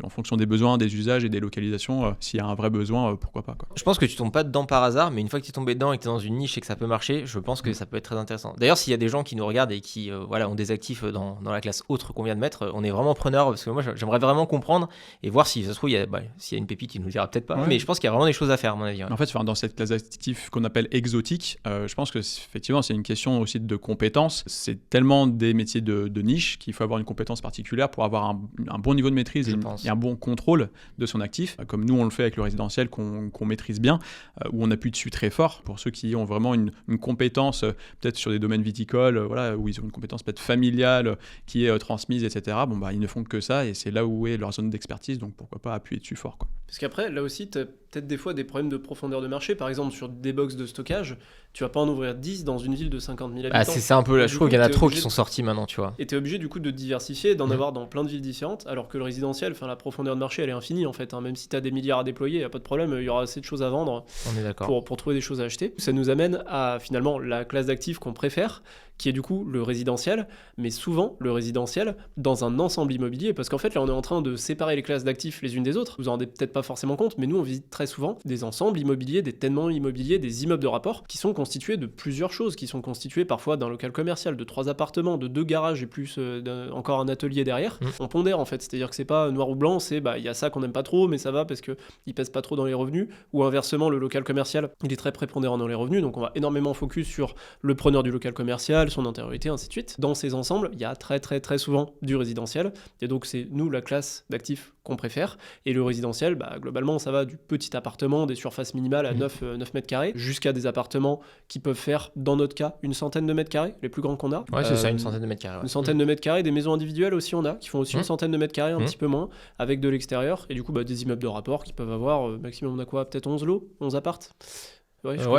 en fonction des besoins, des usages et des localisations, s'il y a un vrai besoin, pourquoi pas, quoi. Je pense que tu tombes pas dedans par hasard, mais une fois que tu es tombé dedans et que tu es dans une niche et que ça peut marcher, je pense que ça peut être très intéressant. D'ailleurs, s'il y a des gens qui nous regardent et qui ont des actifs dans la classe autre qu'on vient de mettre, on est vraiment preneur, parce que moi j'aimerais vraiment comprendre et voir si ça se trouve, s'il y a une pépite, il nous le dira peut-être pas, mais je pense qu'il y a vraiment des choses à faire, à mon avis. Ouais. En fait, dans cette classe d'actifs qu'on appelle exotiques, je pense que effectivement c'est une question aussi de compétences. C'est tellement des métiers de niche qu'il faut avoir une compétence particulière pour avoir un bon niveau de maîtrise et un bon contrôle de son actif, comme nous on le fait avec le résidentiel qu'on maîtrise bien, où on appuie dessus très fort. Pour ceux qui ont vraiment une compétence, peut-être sur des domaines viticoles, où ils ont une compétence peut-être familiale qui est transmise, etc. Ils ne font que ça et c'est là où est leur zone d'expertise, donc pourquoi pas appuyer dessus fort, quoi. Parce qu'après, là aussi, tu as peut-être des fois des problèmes de profondeur de marché. Par exemple, sur des box de stockage, tu vas pas en ouvrir 10 dans une ville de 50 000 habitants. C'est ça un peu, je trouve qu'il y en a trop qui sont sortis maintenant, tu vois. Et tu es obligé du coup de diversifier, d'en avoir dans plein de villes différentes, alors que le résidentiel, la profondeur de marché, elle est infinie en fait. Même si tu as des milliards à déployer, il n'y a pas de problème, il y aura assez de choses à vendre. On est d'accord. Pour trouver des choses à acheter. Ça nous amène à finalement la classe d'actifs qu'on préfère, qui est du coup le résidentiel, mais souvent le résidentiel dans un ensemble immobilier, parce qu'en fait là on est en train de séparer les classes d'actifs les unes des autres. Vous en rendez peut-être pas forcément compte, mais nous on visite très souvent des ensembles immobiliers, des ténements immobiliers, des immeubles de rapport, qui sont constitués de plusieurs choses, qui sont constitués parfois d'un local commercial, de 3 appartements, de 2 garages et plus encore un atelier derrière. On pondère en fait, c'est-à-dire que c'est pas noir ou blanc, c'est il y a ça qu'on n'aime pas trop, mais ça va parce que il pèse pas trop dans les revenus, ou inversement le local commercial il est très prépondérant dans les revenus, donc on va énormément focus sur le preneur du local commercial, son intériorité, ainsi de suite. Dans ces ensembles, il y a très très très souvent du résidentiel, et donc c'est nous la classe d'actifs qu'on préfère, et le résidentiel, globalement ça va du petit appartement, des surfaces minimales à 9 mètres carrés, jusqu'à des appartements qui peuvent faire, dans notre cas, une centaine de mètres carrés, les plus grands qu'on a. Ouais, c'est ça, une centaine de mètres carrés. Ouais. Une centaine de mètres carrés, des maisons individuelles aussi on a, qui font aussi une centaine de mètres carrés, un petit peu moins, avec de l'extérieur, et du coup des immeubles de rapport qui peuvent avoir, maximum on a quoi, peut-être 11 lots, 11 appartes.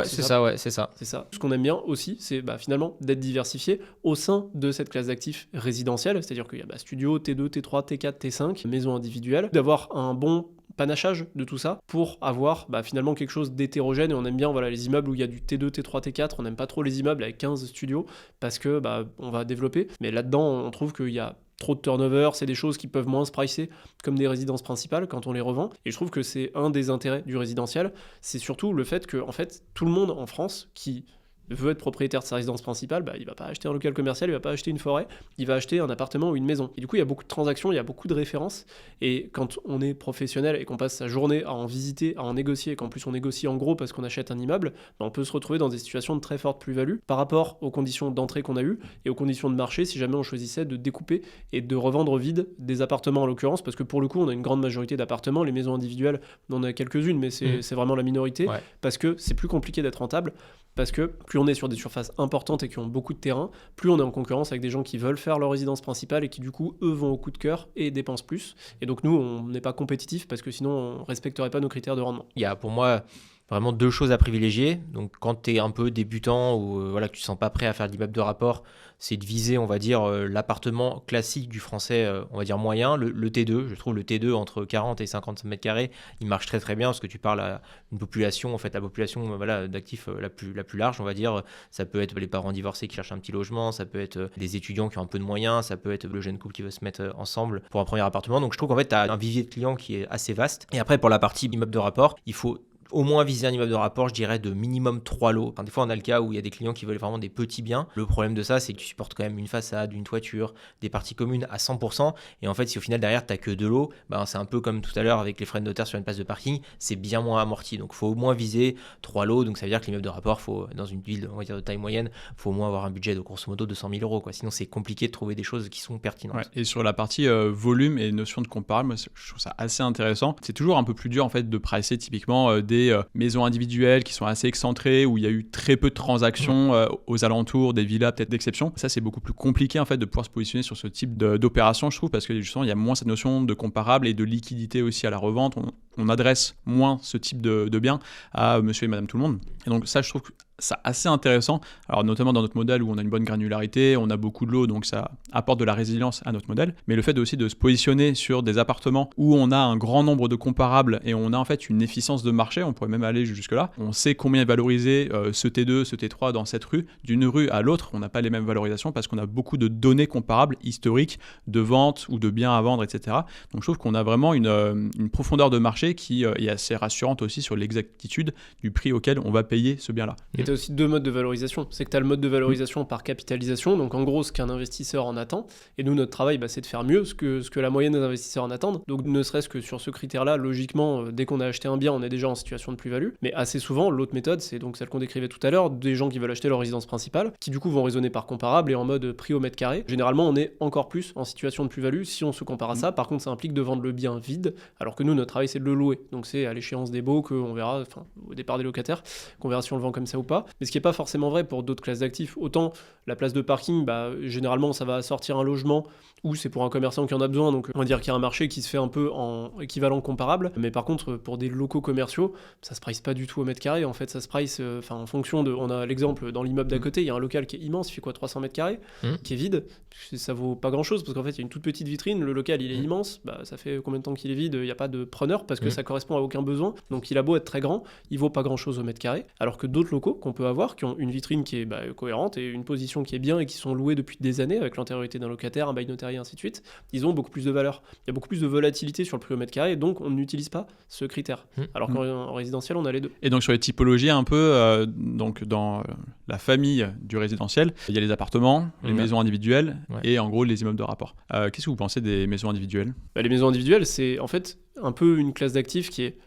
C'est ça. Ce qu'on aime bien aussi, c'est finalement d'être diversifié au sein de cette classe d'actifs résidentielle, c'est-à-dire qu'il y a studio, T2, T3, T4, T5, maisons individuelles, d'avoir un bon panachage de tout ça pour avoir finalement quelque chose d'hétérogène. Et on aime bien les immeubles où il y a du T2, T3, T4, on n'aime pas trop les immeubles avec 15 studios parce que on va développer, mais là-dedans on trouve qu'il y a trop de turnover, c'est des choses qui peuvent moins se pricer comme des résidences principales quand on les revend. Et je trouve que c'est un des intérêts du résidentiel, c'est surtout le fait que en fait, tout le monde en France qui veut être propriétaire de sa résidence principale, il va pas acheter un local commercial, il va pas acheter une forêt, il va acheter un appartement ou une maison. Et du coup, il y a beaucoup de transactions, il y a beaucoup de références. Et quand on est professionnel et qu'on passe sa journée à en visiter, à en négocier, et qu'en plus on négocie en gros parce qu'on achète un immeuble, on peut se retrouver dans des situations de très forte plus-value par rapport aux conditions d'entrée qu'on a eues et aux conditions de marché si jamais on choisissait de découper et de revendre vide des appartements en l'occurrence, parce que pour le coup, on a une grande majorité d'appartements, les maisons individuelles, on en a quelques-unes, mais c'est vraiment la minorité, parce que c'est plus compliqué d'être rentable. Parce que plus on est sur des surfaces importantes et qui ont beaucoup de terrain, plus on est en concurrence avec des gens qui veulent faire leur résidence principale et qui du coup, eux, vont au coup de cœur et dépensent plus. Et donc nous, on n'est pas compétitifs parce que sinon, on ne respecterait pas nos critères de rendement. Il y a pour moi vraiment 2 choses à privilégier. Donc quand tu es un peu débutant ou que tu ne sens pas prêt à faire de l'immeuble de rapport, c'est de viser, on va dire, l'appartement classique du français, on va dire moyen, le T2. Je trouve le T2 entre 40 et 50 mètres carrés, il marche très très bien parce que tu parles à une population, en fait la population d'actifs la plus large, on va dire. Ça peut être les parents divorcés qui cherchent un petit logement, ça peut être des étudiants qui ont un peu de moyens, ça peut être le jeune couple qui veut se mettre ensemble pour un premier appartement. Donc je trouve qu'en fait tu as un vivier de clients qui est assez vaste. Et après pour la partie immeuble de rapport, il faut au moins viser un immeuble de rapport, je dirais, de minimum 3 lots. Des fois, on a le cas où il y a des clients qui veulent vraiment des petits biens. Le problème de ça, c'est que tu supportes quand même une façade, une toiture, des parties communes à 100%. Et en fait, si au final, derrière, tu n'as que 2 lots, c'est un peu comme tout à l'heure avec les frais de notaire sur une place de parking, c'est bien moins amorti. Donc, il faut au moins viser 3 lots. Donc, ça veut dire que l'immeuble de rapport, dans une ville, on va dire, de taille moyenne, il faut au moins avoir un budget de grosso modo 200 000 euros. Sinon, c'est compliqué de trouver des choses qui sont pertinentes. Ouais. Et sur la partie volume et notion de comparable, moi, je trouve ça assez intéressant. C'est toujours un peu plus dur, en fait, de pricer typiquement des maisons individuelles qui sont assez excentrées, où il y a eu très peu de transactions aux alentours, des villas peut-être d'exception. Ça, c'est beaucoup plus compliqué en fait de pouvoir se positionner sur ce type d'opération, je trouve, parce que justement, il y a moins cette notion de comparable et de liquidité aussi à la revente. On adresse moins ce type de biens à monsieur et madame tout le monde. Et donc ça, je trouve ça assez intéressant. Alors notamment dans notre modèle où on a une bonne granularité, on a beaucoup de lots, donc ça apporte de la résilience à notre modèle. Mais le fait aussi de se positionner sur des appartements où on a un grand nombre de comparables et on a en fait une efficience de marché, on pourrait même aller jusque-là. On sait combien est valorisé ce T2, ce T3 dans cette rue. D'une rue à l'autre, on n'a pas les mêmes valorisations parce qu'on a beaucoup de données comparables historiques de vente ou de biens à vendre, etc. Donc je trouve qu'on a vraiment une profondeur de marché qui est assez rassurante aussi sur l'exactitude du prix auquel on va payer ce bien-là. Et tu as aussi deux modes de valorisation. C'est que tu as le mode de valorisation par capitalisation, donc en gros ce qu'un investisseur en attend. Et nous, notre travail, c'est de faire mieux ce que la moyenne des investisseurs en attendent. Donc ne serait-ce que sur ce critère-là, logiquement, dès qu'on a acheté un bien, on est déjà en situation de plus-value. Mais assez souvent, l'autre méthode, c'est donc celle qu'on décrivait tout à l'heure, des gens qui veulent acheter leur résidence principale, qui du coup vont raisonner par comparable et en mode prix au mètre carré. Généralement, on est encore plus en situation de plus-value si on se compare à ça. Par contre, ça implique de vendre le bien vide, alors que nous, notre travail, c'est de le louer. Donc c'est à l'échéance des baux qu'on verra, au départ des locataires, qu'on verra si on le vend comme ça ou pas. Mais ce qui n'est pas forcément vrai pour d'autres classes d'actifs. Autant la place de parking, généralement, ça va sortir un logement ou c'est pour un commerçant qui en a besoin. Donc on va dire qu'il y a un marché qui se fait un peu en équivalent comparable. Mais par contre, pour des locaux commerciaux, ça se price pas du tout au mètre carré. En fait, ça se price en fonction de. On a l'exemple dans l'immeuble d'à côté, il y a un local qui est immense, il fait quoi, 300 mètres carrés, qui est vide. Ça vaut pas grand chose parce qu'en fait, il y a une toute petite vitrine. Le local, il est immense. Ça fait combien de temps qu'il est vide? Il n'y a pas de preneur parce que ça correspond à aucun besoin. Donc il a beau être très grand, il vaut pas grand chose au mètre carré. Alors que d'autres locaux qu'on peut avoir, qui ont une vitrine qui est cohérente et une position qui est bien et qui sont loués depuis des années avec l'antériorité d'un locataire, un bail notarié, ainsi de suite, ils ont beaucoup plus de valeur. Il y a beaucoup plus de volatilité sur le prix au mètre carré, et donc on n'utilise pas ce critère. Alors qu'en résidentiel, on a les deux. Et donc sur les typologies un peu, donc dans la famille du résidentiel, il y a les appartements, les maisons individuelles et en gros les immeubles de rapport. Qu'est-ce que vous pensez des maisons individuelles ? Les maisons individuelles, c'est en fait un peu une classe d'actifs qui est,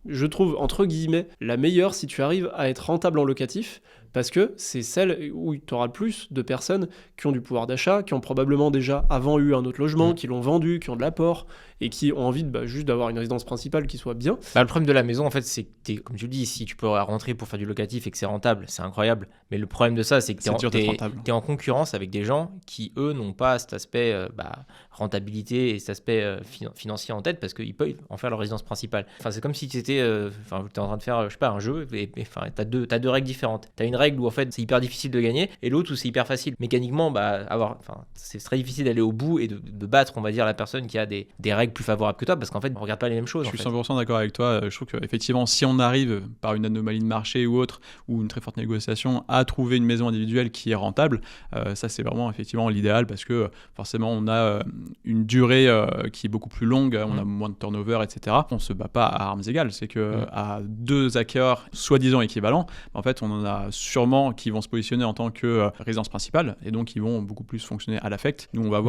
je trouve, entre guillemets, la meilleure si tu arrives à être rentable en locatif, parce que c'est celle où tu auras le plus de personnes qui ont du pouvoir d'achat, qui ont probablement déjà avant eu un autre logement, qui l'ont vendu, qui ont de l'apport, et qui ont envie juste d'avoir une résidence principale qui soit bien. Le problème de la maison, en fait, c'est que, comme tu le dis, si tu peux rentrer pour faire du locatif et que c'est rentable, c'est incroyable. Mais le problème de ça, c'est que tu es en concurrence avec des gens qui, eux, n'ont pas cet aspect rentabilité et cet aspect financier en tête parce qu'ils peuvent en faire leur résidence principale. C'est comme si tu étais en train de faire, un jeu et tu as deux règles différentes. Tu as une règle où en fait c'est hyper difficile de gagner et l'autre où c'est hyper facile. Mécaniquement, c'est très difficile d'aller au bout et de battre, on va dire, la personne qui a des règles plus favorables que toi parce qu'en fait on regarde pas les mêmes choses. Je suis 100% d'accord avec toi. Je trouve qu'effectivement, si on arrive par une anomalie de marché ou autre ou une très forte négociation à trouver une maison individuelle qui est rentable, ça c'est vraiment effectivement l'idéal parce que forcément on a une durée qui est beaucoup plus longue, on a moins de turnover, etc. On se bat pas à armes égales. C'est que à deux acquéreurs soi-disant équivalents, en fait on en a sûrement qui vont se positionner en tant que résidence principale et donc ils vont beaucoup plus fonctionner à l'affect. Nous on va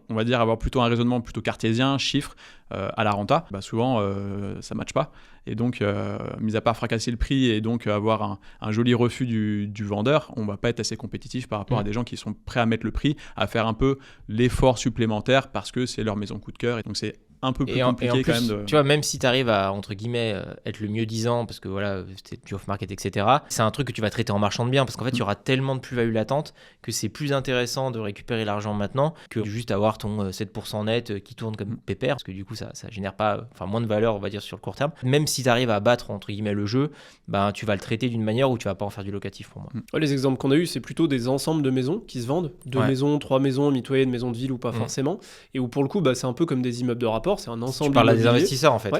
on va dire avoir plutôt un raisonnement plutôt cartésien, chiffre, à la renta. Souvent ça matche pas et donc mis à part fracasser le prix et donc avoir un joli refus du vendeur, on va pas être assez compétitif par rapport à des gens qui sont prêts à mettre le prix, à faire un peu l'effort supplémentaire parce que c'est leur maison coup de cœur et donc c'est un peu plus compliqué plus, quand même de... Tu vois, même si tu arrives à, entre guillemets, être le mieux disant, parce que voilà, c'est du off-market, etc., c'est un truc que tu vas traiter en marchand de biens, parce qu'en fait, il y aura tellement de plus-value latente que c'est plus intéressant de récupérer l'argent maintenant que juste avoir ton 7% net qui tourne comme pépère, parce que du coup, ça génère pas, moins de valeur, on va dire, sur le court terme. Même si tu arrives à battre, entre guillemets, le jeu, tu vas le traiter d'une manière où tu vas pas en faire du locatif pour moi. Les exemples qu'on a eus, c'est plutôt des ensembles de maisons qui se vendent, 2 maisons, 3 maisons, mitoyennes, maisons de ville ou pas forcément, et où pour le coup, c'est un peu comme des immeubles de rapport, c'est un ensemble. Des investisseurs en fait.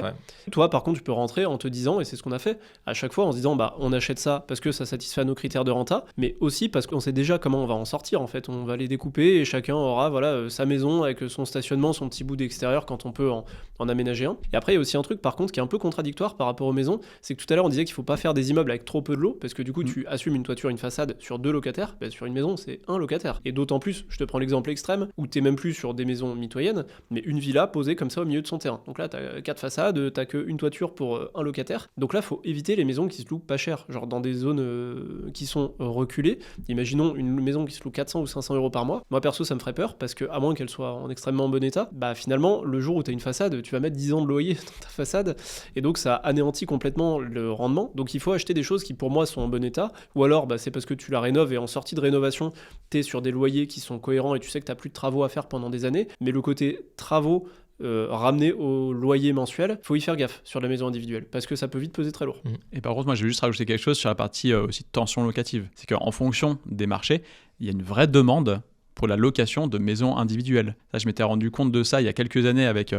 Toi par contre tu peux rentrer en te disant, et c'est ce qu'on a fait à chaque fois en se disant on achète ça parce que ça satisfait à nos critères de renta, mais aussi parce qu'on sait déjà comment on va en sortir en fait. On va les découper et chacun aura sa maison avec son stationnement, son petit bout d'extérieur quand on peut en aménager un. Et après il y a aussi un truc par contre qui est un peu contradictoire par rapport aux maisons, c'est que tout à l'heure on disait qu'il faut pas faire des immeubles avec trop peu de lots parce que du coup tu assumes une toiture, une façade sur 2 locataires, sur une maison c'est 1 locataire. Et d'autant plus, je te prends l'exemple extrême où t'es même plus sur des maisons mitoyennes mais une villa posée comme ça au milieu de son terrain. Donc là t'as 4 façades, t'as qu'une toiture pour 1 locataire. Donc là, faut éviter les maisons qui se louent pas cher, genre dans des zones qui sont reculées. Imaginons une maison qui se loue 400 ou 500 euros par mois. Moi perso, ça me ferait peur parce que à moins qu'elle soit en extrêmement bon état, finalement, le jour où t'as une façade, tu vas mettre 10 ans de loyer dans ta façade et donc ça anéantit complètement le rendement. Donc il faut acheter des choses qui pour moi sont en bon état, ou alors c'est parce que tu la rénoves et en sortie de rénovation, t'es sur des loyers qui sont cohérents et tu sais que t'as plus de travaux à faire pendant des années. Mais le côté travaux ramener au loyer mensuel, faut y faire gaffe sur la maison individuelle parce que ça peut vite peser très lourd. Et par contre, moi, je vais juste rajouter quelque chose sur la partie aussi de tension locative. C'est qu'en fonction des marchés, il y a une vraie demande pour la location de maisons individuelles. Ça, je m'étais rendu compte de ça il y a quelques années avec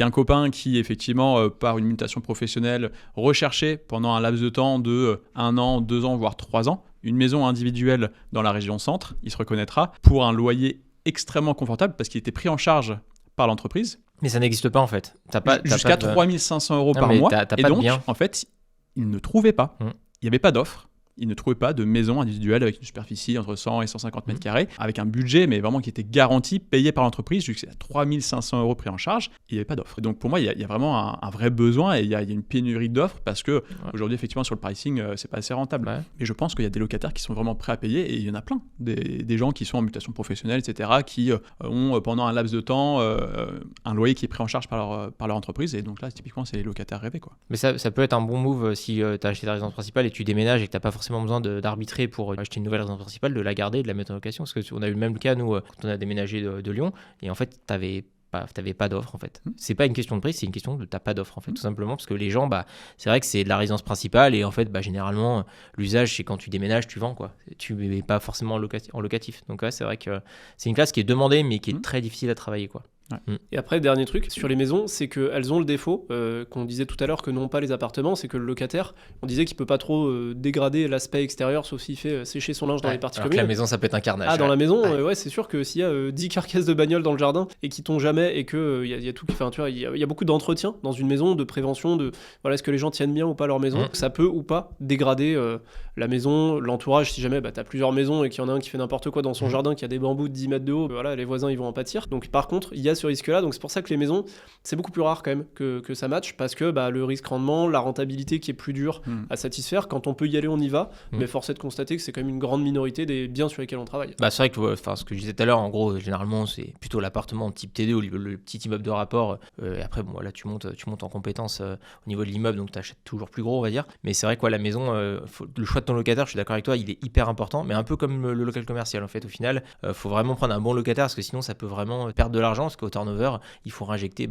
un copain qui, effectivement, par une mutation professionnelle, recherchait pendant un laps de temps de 1 an, 2 ans, voire 3 ans, une maison individuelle dans la région centre, il se reconnaîtra, pour un loyer extrêmement confortable parce qu'il était pris en charge par l'entreprise. Mais ça n'existe pas en fait. Jusqu'à 3 500 € par mois. Et donc, en fait, il ne trouvait pas. Il n'y avait pas d'offre. Il ne trouvait pas de maison individuelle avec une superficie entre 100 et 150 mètres carrés, avec un budget, mais vraiment qui était garanti, payé par l'entreprise, jusqu'à 3 500 € pris en charge. Il n'y avait pas d'offre. Donc pour moi, il y a vraiment un vrai besoin et il y a une pénurie d'offres parce que aujourd'hui, effectivement, sur le pricing, c'est pas assez rentable. Ouais. Mais je pense qu'il y a des locataires qui sont vraiment prêts à payer et il y en a plein. Des gens qui sont en mutation professionnelle, etc., qui ont pendant un laps de temps un loyer qui est pris en charge par leur entreprise. Et donc là, typiquement, c'est les locataires rêvés, quoi. Mais ça peut être un bon move si tu as acheté ta résidence principale et tu déménages et que tu n'as pas forcément besoin d'arbitrer pour acheter une nouvelle résidence principale, de la garder et de la mettre en location. Parce qu'on a eu le même cas, nous, quand on a déménagé de Lyon. Et en fait, t'avais pas d'offre en fait. C'est pas une question de prix, c'est une question de t'as pas d'offre en fait, tout simplement parce que les gens, c'est vrai que c'est de la résidence principale et en fait, généralement, l'usage c'est quand tu déménages, tu vends quoi. Tu mets pas forcément en locatif. Donc ouais, c'est vrai que c'est une classe qui est demandée mais qui est très difficile à travailler quoi. Ouais. Et après, dernier truc sur les maisons, c'est qu'elles ont le défaut qu'on disait tout à l'heure que n'ont pas les appartements, c'est que le locataire, on disait qu'il peut pas trop dégrader l'aspect extérieur sauf s'il fait sécher son linge dans les parties communes. La maison ça peut être un carnage. Dans la maison, c'est sûr que s'il y a 10 carcasses de bagnole dans le jardin et qui tombent jamais et que il y a tout, enfin tu vois, il y a beaucoup d'entretien dans une maison, de prévention, de voilà, est-ce que les gens tiennent bien ou pas leur maison, ça peut ou pas dégrader la maison, l'entourage. Si jamais t'as plusieurs maisons et qu'il y en a un qui fait n'importe quoi dans son jardin, qui a des bambous de 10 mètres de haut, voilà, les voisins ils vont en pâtir. Donc par contre, il y a ce risque-là. Donc c'est pour ça que les maisons, c'est beaucoup plus rare quand même que ça matche parce que le risque-rendement, la rentabilité qui est plus dure à satisfaire, quand on peut y aller, on y va. Mais force est de constater que c'est quand même une grande minorité des biens sur lesquels on travaille. C'est vrai que ce que je disais tout à l'heure, en gros, généralement, c'est plutôt l'appartement type TD ou le petit immeuble de rapport. Et après, là, tu montes en compétence au niveau de l'immeuble, donc tu achètes toujours plus gros, on va dire. Mais c'est vrai que la maison, le choix de ton locataire, je suis d'accord avec toi, il est hyper important, mais un peu comme le local commercial, en fait, au final, faut vraiment prendre un bon locataire parce que sinon, ça peut vraiment perdre de l'argent parce qu'au turnover, il faut réinjecter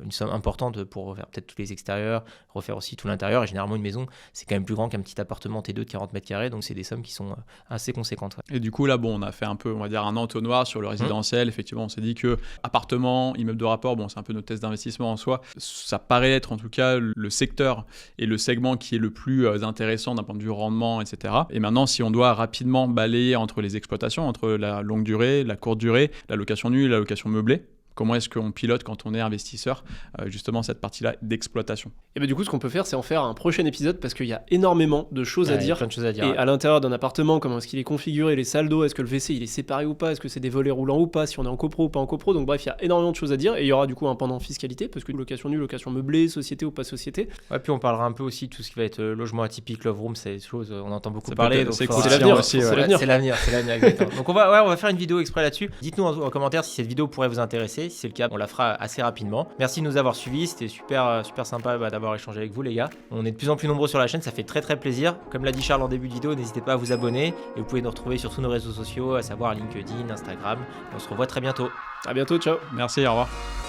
une somme importante pour refaire peut-être tous les extérieurs, refaire aussi tout l'intérieur. Et généralement, une maison, c'est quand même plus grand qu'un petit appartement T2 de 40 mètres carrés, donc c'est des sommes qui sont assez conséquentes. Ouais. Et du coup, là, on a fait un peu, on va dire, un entonnoir sur le résidentiel. Effectivement, on s'est dit que appartement, immeuble de rapport, c'est un peu notre test d'investissement en soi. Ça paraît être en tout cas le secteur et le segment qui est le plus intéressant d'un point de vue rendement, etc. Et maintenant, si on doit rapidement balayer entre les exploitations, entre la longue durée, la courte durée, la location nue, la location meublée, comment est-ce qu'on pilote quand on est investisseur justement cette partie-là d'exploitation. Et du coup, ce qu'on peut faire, c'est en faire un prochain épisode parce qu'il y a énormément de choses à dire. Plein de choses à dire. Et à l'intérieur d'un appartement, comment est-ce qu'il est configuré, les salles d'eau, est-ce que le WC il est séparé ou pas, est-ce que c'est des volets roulants ou pas, si on est en copro ou pas en copro. Donc bref, il y a énormément de choses à dire et il y aura du coup un pendant fiscalité parce que location nue, location meublée, société ou pas société. Ouais, puis on parlera un peu aussi de tout ce qui va être logement atypique, love room, c'est des choses on entend beaucoup parler. C'est l'avenir aussi. C'est l'avenir, exactement. Donc on va faire une vidéo exprès là-dessus. Dites-nous en commentaire si cette vidéo pourrait vous intéresser. Si c'est le cas, on la fera assez rapidement. Merci de nous avoir suivis, c'était super sympa d'avoir échangé avec vous les gars. On est de plus en plus nombreux sur la chaîne, ça fait très très plaisir. Comme l'a dit Charles en début de vidéo, n'hésitez pas à vous abonner et vous pouvez nous retrouver sur tous nos réseaux sociaux, à savoir LinkedIn, Instagram. On se revoit très bientôt. À bientôt, ciao. Merci, au revoir.